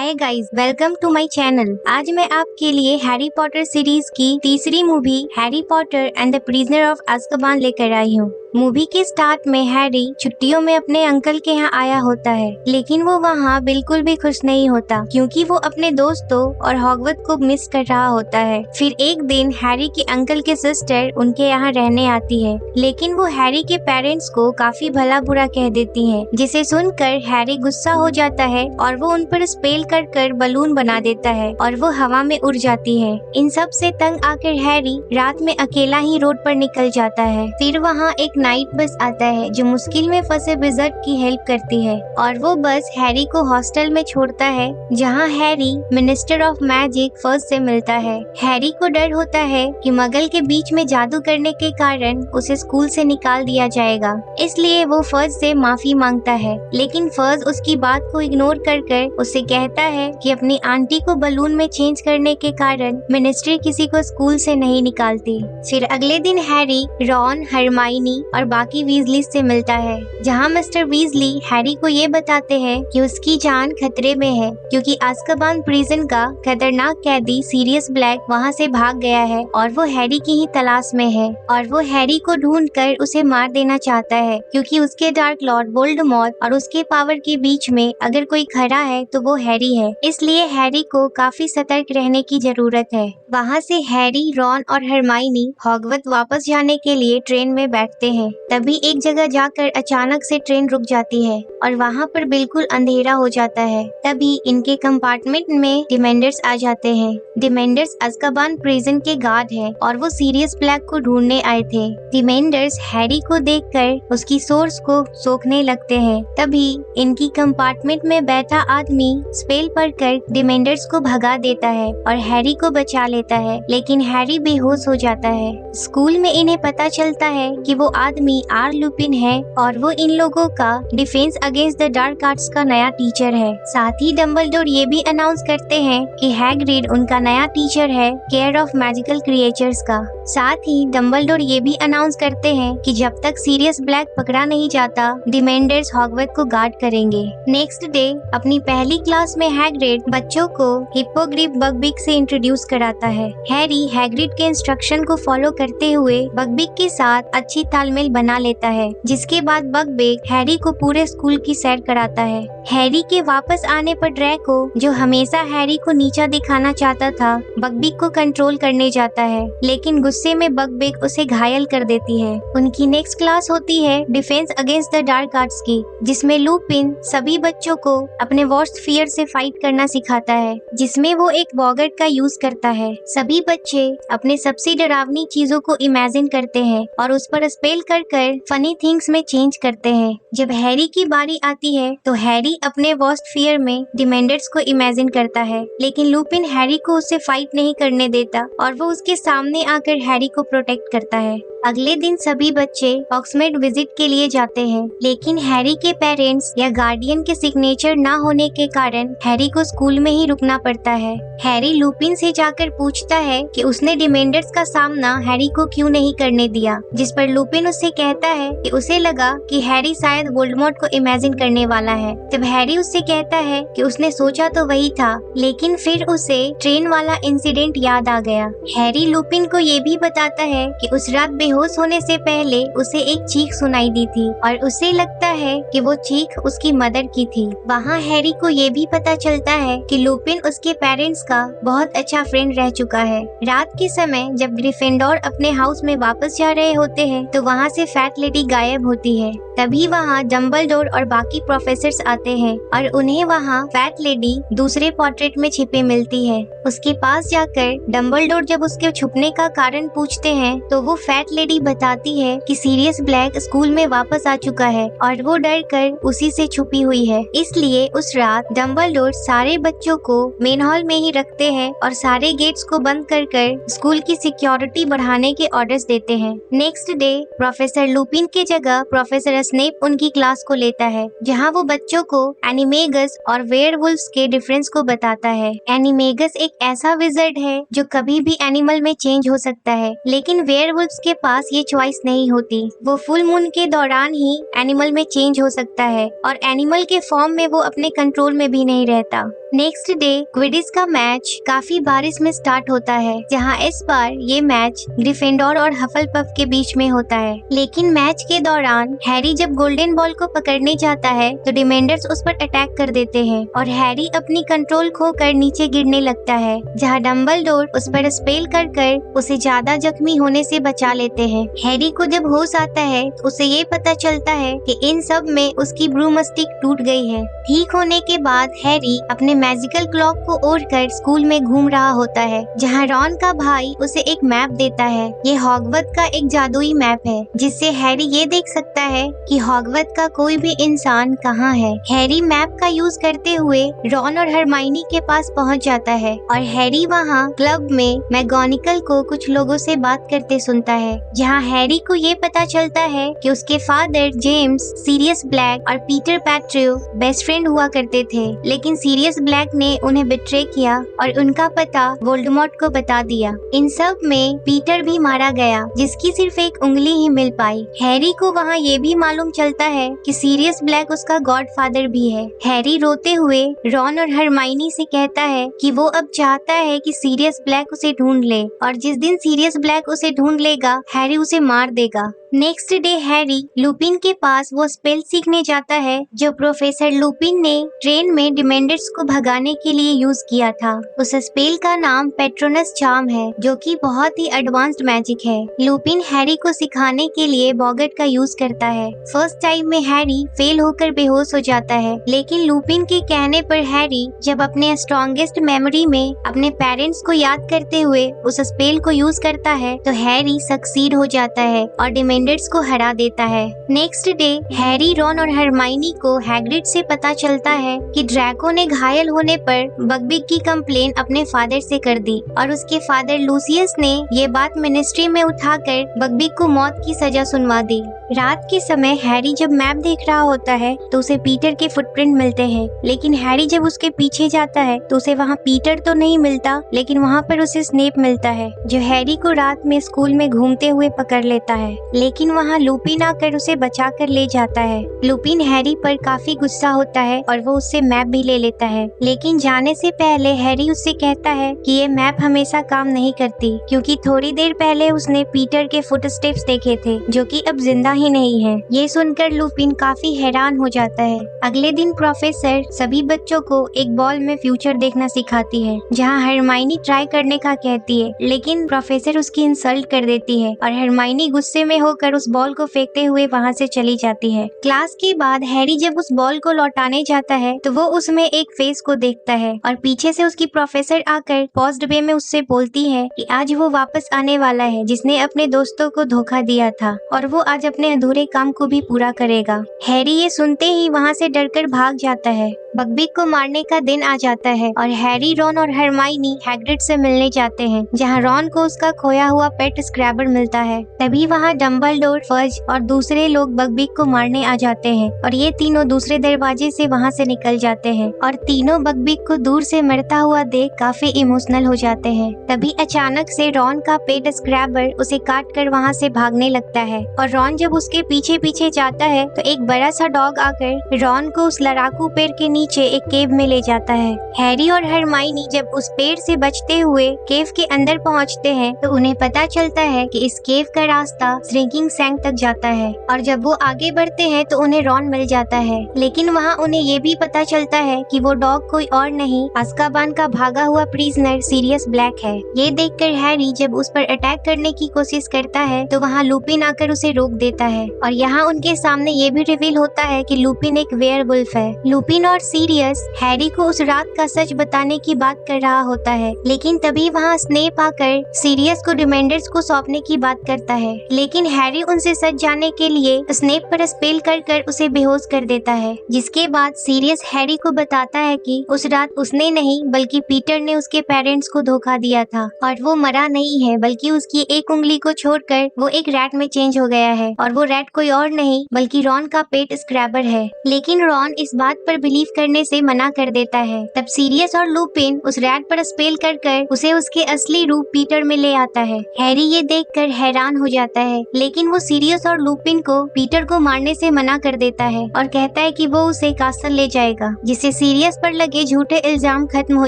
Hi guys, welcome to my channel. आज मैं आपके लिए हैरी पॉटर सीरीज की तीसरी movie Harry Potter and the Prisoner of Azkaban लेकर आई हूँ। मूवी के स्टार्ट में हैरी छुट्टियों में अपने अंकल के यहाँ आया होता है, लेकिन वो वहाँ बिल्कुल भी खुश नहीं होता क्योंकि वो अपने दोस्तों और हॉगवर्ट्स को मिस कर रहा होता है। फिर एक दिन हैरी के अंकल की सिस्टर उनके यहाँ रहने आती है, लेकिन वो हैरी के पेरेंट्स को काफी भला बुरा कह देती है, जिसे सुनकर हैरी गुस्सा हो जाता है और वो उन पर स्पेल कर बलून बना देता है और वो हवा में उड़ जाती है। इन सब से तंग आकर हैरी रात में अकेला ही रोड पर निकल जाता है। फिर वहाँ एक नाइट बस आता है जो मुश्किल में फंसे विज़र्ड की हेल्प करती है और वो बस हैरी को हॉस्टल में छोड़ता है, जहाँ हैरी मिनिस्टर ऑफ मैजिक फर्ज से मिलता है। हैरी को डर होता है कि मगल के बीच में जादू करने के कारण उसे स्कूल से निकाल दिया जाएगा, इसलिए वो फर्ज से माफी मांगता है। लेकिन फर्ज उसकी बात को इग्नोर कर उसे कहता है कि अपनी आंटी को बलून में चेंज करने के कारण मिनिस्ट्री किसी को स्कूल से नहीं निकालती। फिर अगले दिन हैरी रॉन, हरमाइनी और बाकी वीजली से मिलता है, जहाँ मिस्टर वीजली हैरी को ये बताते हैं कि उसकी जान खतरे में है क्योंकि अज़्काबान प्रिजन का खतरनाक कैदी सीरियस ब्लैक वहाँ से भाग गया है और वो हैरी की ही तलाश में है और वो हैरी को ढूंढकर उसे मार देना चाहता है क्योंकि उसके डार्क लॉर्ड वोल्डेमॉर्ट और उसके पावर के बीच में अगर कोई खड़ा है तो वो हैरी है। इसलिए हैरी को काफी सतर्क रहने की जरूरत है। वहाँ से हैरी, रॉन और हरमाइनी हॉगवर्ट्स वापस जाने के लिए ट्रेन में बैठते हैं। तभी एक जगह जाकर अचानक से ट्रेन रुक जाती है और वहाँ पर बिल्कुल अंधेरा हो जाता है। तभी इनके कंपार्टमेंट में डिमेंडर्स आ जाते हैं। डिमेंडर्स अज़्काबान प्रिजन के गार्ड है और वो सीरियस ब्लैक को ढूंढने आए थे। डिमेंडर्स हैरी को देखकर उसकी सोर्स को सोखने लगते हैं। तभी इनकी कंपार्टमेंट में बैठा आदमी स्पेल पढ़कर डिमेंडर्स को भगा देता है और हैरी को बचा लेता है, लेकिन हैरी बेहोश हो जाता है। स्कूल में इन्हें पता चलता है कि वो आदमी आर लुपिन है और वो इन लोगों का defence against the dark arts का नया टीचर है। साथ ही डंबलडोर ये भी अनाउंस करते हैं कि हैग्रिड उनका नया टीचर है केयर ऑफ मैजिकल क्रिएचर्स का। साथ ही डंबलडोर ये भी अनाउंस करते हैं कि जब तक सीरियस ब्लैक पकड़ा नहीं जाता, डिमेंडर्स हॉगवर्ट्स को गार्ड करेंगे। नेक्स्ट डे अपनी पहली क्लास में हैग्रिड बच्चों को हिप्पोग्रिफ बकबीक से इंट्रोड्यूस कराता है। हैरी हैग्रिड के इंस्ट्रक्शन को फॉलो करते हुए बकबीक के साथ अच्छी तालमेल बना लेता है, जिसके बाद बकबीक हैरी को पूरे स्कूल की सैर कराता है। हैरी के वापस आने पर ड्रैको, जो हमेशा हैरी को नीचा दिखाना चाहता था, बकबीक को कंट्रोल करने जाता है, लेकिन गुस्से में बकबीक उसे घायल कर देती है। उनकी नेक्स्ट क्लास होती है defence against the dark arts की, जिसमें लुपिन सभी बच्चों को अपने वर्स्ट फियर से फाइट करना सिखाता है, जिसमें वो एक बॉगर्ट का यूज करता है। सभी बच्चे अपने सबसे डरावनी चीजों को इमेजिन करते हैं और उस पर स्पेल कर फनी थिंग्स में चेंज करते हैं। जब हैरी की बारी आती है तो हैरी अपने वर्स्ट फियर में डिमेंडर्स को इमेजिन करता है, लेकिन लुपिन हैरी को उससे फाइट नहीं करने देता और वो उसके सामने आकर हैरी को प्रोटेक्ट करता है। अगले दिन सभी बच्चे ऑक्सफोर्ड विजिट के लिए जाते हैं, लेकिन हैरी के पेरेंट्स या गार्डियन के सिग्नेचर ना होने के कारण हैरी को स्कूल में ही रुकना पड़ता है। हैरी लुपिन से जाकर पूछता है कि उसने डिमेंडर्स का सामना हैरी को क्यों नहीं करने दिया, जिस पर लुपिन उससे कहता है कि उसे लगा कि हैरी शायद वोल्डेमॉर्ट को इमेजिन करने वाला है। तब हैरी उससे कहता है कि उसने सोचा तो वही था, लेकिन फिर उसे ट्रेन वाला इंसिडेंट याद आ गया। हैरी लुपिन को ये भी बताता है कि उस रात बेहोश होने से पहले उसे एक चीख सुनाई दी थी और उसे लगता है कि वो चीख उसकी मदर की थी। वहाँ हैरी को ये भी पता चलता है कि लुपिन उसके पेरेंट्स का बहुत अच्छा फ्रेंड रह चुका है। रात के समय जब ग्रिफिंडोर अपने हाउस में वापस जा रहे होते हैं तो वहाँ से फैट लेडी गायब होती है। तभी वहाँ डंबलडोर और बाकी प्रोफेसर्स आते हैं और उन्हें वहाँ फैट लेडी दूसरे पोर्ट्रेट में छिपे मिलती है। उसके पास जाकर डंबलडोर जब उसके छुपने का कारण पूछते हैं तो वो फैट लेडी बताती है कि सीरियस ब्लैक स्कूल में वापस आ चुका है और वो डर कर उसी से छुपी हुई है। इसलिए उस रात डंबलडोर सारे बच्चों को मेन हॉल में ही रखते हैं और सारे गेट्स को बंद कर स्कूल की सिक्योरिटी बढ़ाने के ऑर्डर्स देते हैं। नेक्स्ट डे प्रोफेसर लुपिन के जगह प्रोफेसर स्नेप उनकी क्लास को लेता है, जहाँ वो बच्चों को एनिमेगस और वेयरवुल्व्स के डिफरेंस को बताता है। एनिमेगस एक ऐसा विज़र्ड है जो कभी भी एनिमल में चेंज हो सकता है, लेकिन वेयरवुल्व्स के पास ये चॉइस नहीं होती। वो फुल मून के दौरान ही एनिमल में चेंज हो सकता है और एनिमल के फॉर्म में वो अपने कंट्रोल में भी नहीं रहता। नेक्स्ट डे क्विडिच का मैच काफी बारिश में स्टार्ट होता है, जहां इस बार ये मैच ग्रिफिंडोर और हफलपफ के बीच में होता है। लेकिन मैच के दौरान हैरी जब गोल्डन बॉल को पकड़ने जाता है तो डिमेंडर्स उस पर अटैक कर देते हैं और हैरी अपनी कंट्रोल खोकर नीचे गिरने लगता है, जहां डम्बलडोर उस पर स्पेल कर उसे ज्यादा जख्मी होने से बचा लेते हैं। हैरी को जब होश आता है तो उसे ये पता चलता है कि इन सब में उसकी ब्रूमस्टिक टूट गई है। ठीक होने के बाद हैरी अपने मैजिकल क्लॉक को ओढ़कर स्कूल में घूम रहा होता है, जहां रॉन का भाई उसे एक मैप देता है। ये हॉगवर्ट्स का एक जादुई मैप है, जिससे हैरी ये देख सकता है कि हॉगवर्ट्स का कोई भी इंसान कहाँ है। हैरी मैप का यूज करते हुए रॉन और हरमाइनी के पास पहुंच जाता है और हैरी वहाँ क्लब में मैगोनिकल को कुछ लोगों से बात करते सुनता है, जहाँ हैरी को ये पता चलता है कि उसके फादर जेम्स, सीरियस ब्लैक और पीटर पेट्रू बेस्ट फ्रेंड हुआ करते थे, लेकिन सीरियस ब्लैक ने उन्हें बिट्रे किया और उनका पता वोल्डेमॉर्ट को बता दिया। इन सब में पीटर भी मारा गया, जिसकी सिर्फ एक उंगली ही मिल पाई। हैरी को वहाँ ये भी मालूम चलता है कि सीरियस ब्लैक उसका गॉडफादर भी है। हैरी रोते हुए रॉन और हरमाइनी से कहता है कि वो अब चाहता है कि सीरियस ब्लैक उसे ढूंढ ले और जिस दिन सीरियस ब्लैक उसे ढूंढ लेगा हैरी उसे मार देगा। नेक्स्ट डे हैरी लुपिन के पास वो स्पेल सीखने जाता है जो प्रोफेसर लुपिन ने ट्रेन में डिमेंडर्स को भगाने के लिए यूज किया था। उस स्पेल का नाम पेट्रोनस चार्म है, जो कि बहुत ही एडवांस्ड मैजिक है। लुपिन हैरी को सिखाने के लिए बॉगट का यूज करता है। फर्स्ट टाइम में हैरी फेल होकर बेहोश हो जाता है, लेकिन लुपिन के कहने पर हैरी जब अपने स्ट्रॉन्गेस्ट मेमोरी में अपने पेरेंट्स को याद करते हुए उस स्पेल को यूज करता है तो हैरी सक्सीड हो जाता है और डिमेंडर्स को हरा देता है। नेक्स्ट डे हैरी, रॉन और हरमाइनी को हैग्रिड से पता चलता है कि ड्रैको ने घायल होने पर बकबिक की कंप्लेन अपने फादर से कर दी और उसके फादर लूसियस ने ये बात मिनिस्ट्री में उठाकर बकबिक को मौत की सजा सुनवा दी। रात के समय हैरी जब मैप देख रहा होता है तो उसे पीटर के फुटप्रिंट मिलते हैं, लेकिन हैरी जब उसके पीछे जाता है तो उसे वहाँ पीटर तो नहीं मिलता, लेकिन वहाँ पर उसे स्नेप मिलता है, जो हैरी को रात में स्कूल में घूमते हुए पकड़ लेता है। लेकिन वहाँ लुपिन आकर उसे बचा कर ले जाता है। लुपिन हैरी पर काफी गुस्सा होता है और वो उससे मैप भी ले लेता है, लेकिन जाने से पहले हैरी उससे कहता है कि ये मैप हमेशा काम नहीं करती, क्योंकि थोड़ी देर पहले उसने पीटर के फुटस्टेप्स देखे थे जो कि अब जिंदा ही नहीं है। ये सुनकर लुपिन काफी हैरान हो जाता है। अगले दिन प्रोफेसर सभी बच्चों को एक बॉल में फ्यूचर देखना सिखाती है, जहाँ हरमाइनी ट्राई करने का कहती है, लेकिन प्रोफेसर उसकी इंसल्ट कर देती है और हरमाइनी गुस्से में होकर उस बॉल को फेंकते हुए वहाँ से चली जाती है। क्लास के बाद हैरी जब उस बॉल को लौटाने जाता है तो वो उसमें एक फेस को देखता है और पीछे से उसकी प्रोफेसर आकर पॉज्ड वे में उससे बोलती है कि आज वो वापस आने वाला है, जिसने अपने दोस्तों को धोखा दिया था, और वो आज अपने अधूरे काम को भी पूरा करेगा। हैरी ये सुनते ही वहाँ से डरकर भाग जाता है। बकबिक को मारने का दिन आ जाता है और हैरी, रॉन और हरमाइनी हैग्रिड से मिलने जाते हैं, जहाँ रॉन को उसका खोया हुआ पेट स्क्रैबर मिलता है। तभी वहाँ डम्बलडोर, फज और दूसरे लोग बकबिक को मारने आ जाते हैं और ये तीनों दूसरे दरवाजे से वहाँ से निकल जाते हैं और तीनों बकबिक को दूर से मरता हुआ देख काफी इमोशनल हो जाते हैं। तभी अचानक से रॉन का पेट स्क्रैबर उसे काट कर वहाँ से भागने लगता है और रॉन जब उसके पीछे पीछे जाता है तो एक बड़ा सा डॉग आकर रॉन को उस लड़ाकू पेड़ के नीचे एक केव में ले जाता है। हैरी और हरमाइनी जब उस पेड़ से बचते हुए केव के अंदर पहुंचते हैं तो उन्हें पता चलता है कि इस केव का रास्ता श्रिंकिंग सैंक तक जाता है और जब वो आगे बढ़ते हैं तो उन्हें रॉन मिल जाता है, लेकिन वहाँ उन्हें ये भी पता चलता है कि वो डॉग कोई और नहीं, अज़्काबान का भागा हुआ प्रिजनर सीरियस ब्लैक है। ये देखकर हैरी जब उस पर अटैक करने की कोशिश करता है तो वहाँ लुपिन आकर उसे रोक देता है और यहाँ उनके सामने ये भी रिवील होता है कि लुपिन एक वेयरवुल्फ है। लुपिन और सीरियस हैरी को उस रात का सच बताने की बात कर रहा होता है, लेकिन तभी वहाँ स्नेप आकर सीरियस को डिमेंडर्स को सौंपने की बात करता है, लेकिन हैरी उनसे सच जानने के लिए स्नेप पर स्पेल कर उसे बेहोश कर देता है। जिसके बाद सीरियस हैरी को बताता है कि उस रात उसने नहीं बल्कि पीटर ने उसके पेरेंट्स को धोखा दिया था और वो मरा नहीं है, बल्कि उसकी एक उंगली को छोड़कर वो एक रैट में चेंज हो गया है और वो रैट कोई और नहीं बल्कि रॉन का पेट स्क्रैबर है। लेकिन रॉन इस बात पर बिलीव करने से मना कर देता है। तब सीरियस और लुपिन उस रैट पर स्पेल कर उसे उसके असली रूप पीटर में ले आता है। हैरी ये देखकर हैरान हो जाता है, लेकिन लेकिन वो सीरियस और लुपिन को पीटर को मारने से मना कर देता है और कहता है कि वो उसे कासल ले जाएगा, जिससे सीरियस पर लगे झूठे इल्जाम खत्म हो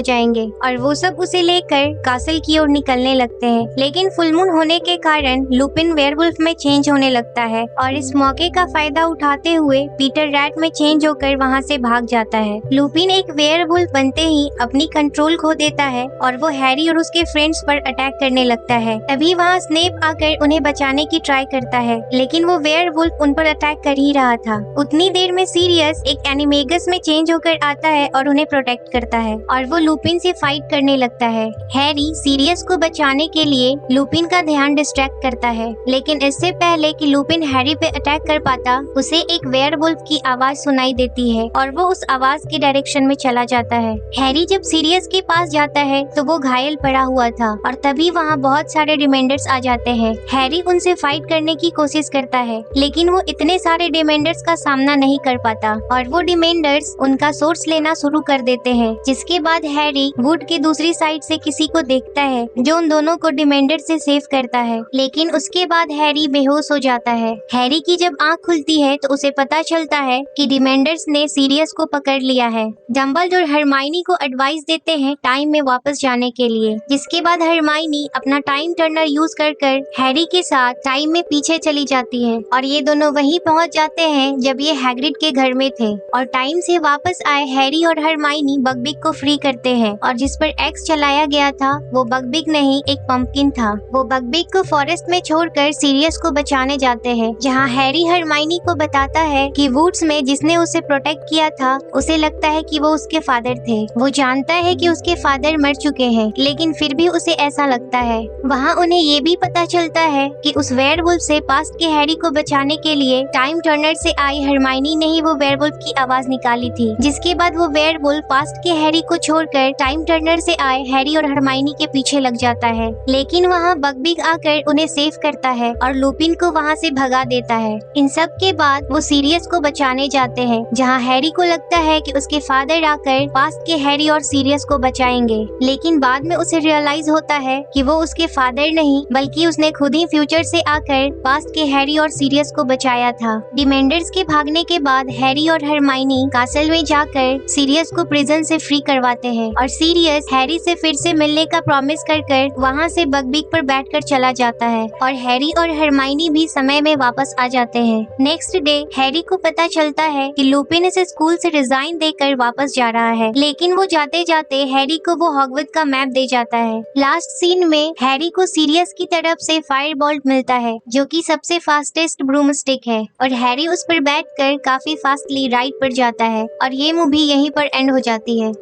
जाएंगे और वो सब उसे लेकर कासल की ओर निकलने लगते हैं। लेकिन फुल मून होने के कारण लुपिन वेयरवुल्फ में चेंज होने लगता है और इस मौके का फायदा उठाते हुए पीटर रैट में चेंज होकर वहाँ से भाग जाता है। लुपिन एक वेयरवुल्फ बनते ही अपनी कंट्रोल खो देता है और वो हैरी और उसके फ्रेंड्स पर अटैक करने लगता है। तभी वहाँ स्नेप आकर उन्हें बचाने की ट्राई करता है, लेकिन वो वेयरवुल्फ उन पर अटैक कर ही रहा था। उतनी देर में सीरियस एक एनिमेगस में चेंज होकर आता है और उन्हें प्रोटेक्ट करता है और वो लुपिन से फाइट करने लगता है। हैरी सीरियस को बचाने के लिए लुपिन का ध्यान डिस्ट्रैक्ट करता है, लेकिन इससे पहले कि लुपिन हैरी पे अटैक कर पाता, उसे एक वेयरवुल्फ की आवाज सुनाई देती है और वो उस आवाज के डायरेक्शन में चला जाता है। हैरी जब सीरियस के पास जाता है तो वो घायल पड़ा हुआ था और तभी वहाँ बहुत सारे डिमेंडर्स आ जाते हैं। हैरी उनसे फाइट करने की कोशिश करता है, लेकिन वो इतने सारे डिमेंडर्स का सामना नहीं कर पाता और वो डिमेंडर्स उनका सोर्स लेना शुरू कर देते हैं। जिसके बाद हैरी वुड की दूसरी साइड से किसी को देखता है जो उन दोनों को डिमेंडर से सेव करता है, लेकिन उसके बाद हैरी बेहोश हो जाता है। हैरी की जब आँख खुलती है तो उसे पता चलता है कि डिमेंडर्स ने सीरियस को पकड़ लिया है। डंबलडोर हरमाइनी को एडवाइस देते हैं टाइम में वापस जाने के लिए, जिसके बाद हरमाइनी अपना टाइम टर्नर यूज कर हैरी के साथ टाइम में पीछे चली जाती है और ये दोनों वहीं पहुंच जाते हैं जब ये हैग्रिड के घर में थे और टाइम से वापस आए हैरी और हरमाइनी बगबिग को फ्री करते हैं और जिस पर एक्स चलाया गया था वो बगबिग नहीं एक पंपकिन था। वो बगबिग को फॉरेस्ट में छोड़कर सीरियस को बचाने जाते हैं, जहाँ हैरी हरमाइनी को बताता है कि वुड्स में जिसने उसे प्रोटेक्ट किया था उसे लगता है कि वो उसके फादर थे। वो जानता है कि उसके फादर मर चुके हैं, लेकिन फिर भी उसे ऐसा लगता है। वहाँ उन्हें ये भी पता चलता है कि उस वेयरवुल्फ से पास्ट के हैरी को बचाने के लिए टाइम टर्नर से आई हरमाइनी ने ही वो वेयरवुल्फ की आवाज निकाली थी। जिसके बाद वो वेयरवुल्फ पास्ट के हैरी को छोड़कर टाइम टर्नर से आए हैरी और हरमाइनी के पीछे लग जाता है, लेकिन वहाँ बगबिग आकर उन्हें सेव करता है और लुपिन को वहाँ से भगा देता है। इन सब के बाद वो सीरियस को बचाने जाते हैं, जहाँ हैरी को लगता है कि उसके फादर आकर पास्ट के हैरी और सीरियस को बचाएंगे, लेकिन बाद में उसे रियलाइज होता है कि वो उसके फादर नहीं बल्कि उसने खुद ही फ्यूचर से आकर पास्ट के हैरी और सीरियस को बचाया था। डिमेंडर्स के भागने के बाद हैरी और हरमाइनी कासल में जाकर सीरियस को प्रिजन से फ्री करवाते हैं और सीरियस हैरी से फिर से मिलने का प्रॉमिस कर वहाँ से बगबिग पर बैठकर चला जाता है और हैरी और हरमाइनी भी समय में वापस आ जाते हैं। नेक्स्ट डे हैरी को पता चलता है कि लुपिन इसे स्कूल से रिजाइन देकर वापस जा रहा है, लेकिन वो जाते जाते हैरी को वो हॉगवर्ट्स का मैप दे जाता है। लास्ट सीन में हैरी को सीरियस की तरफ से फायर बोल्ट मिलता है जो कि सबसे फास्टेस्ट ब्रूमस्टिक है और हैरी उस पर बैठकर काफी फास्टली राइड पर जाता है और ये मूवी यहीं पर एंड हो जाती है।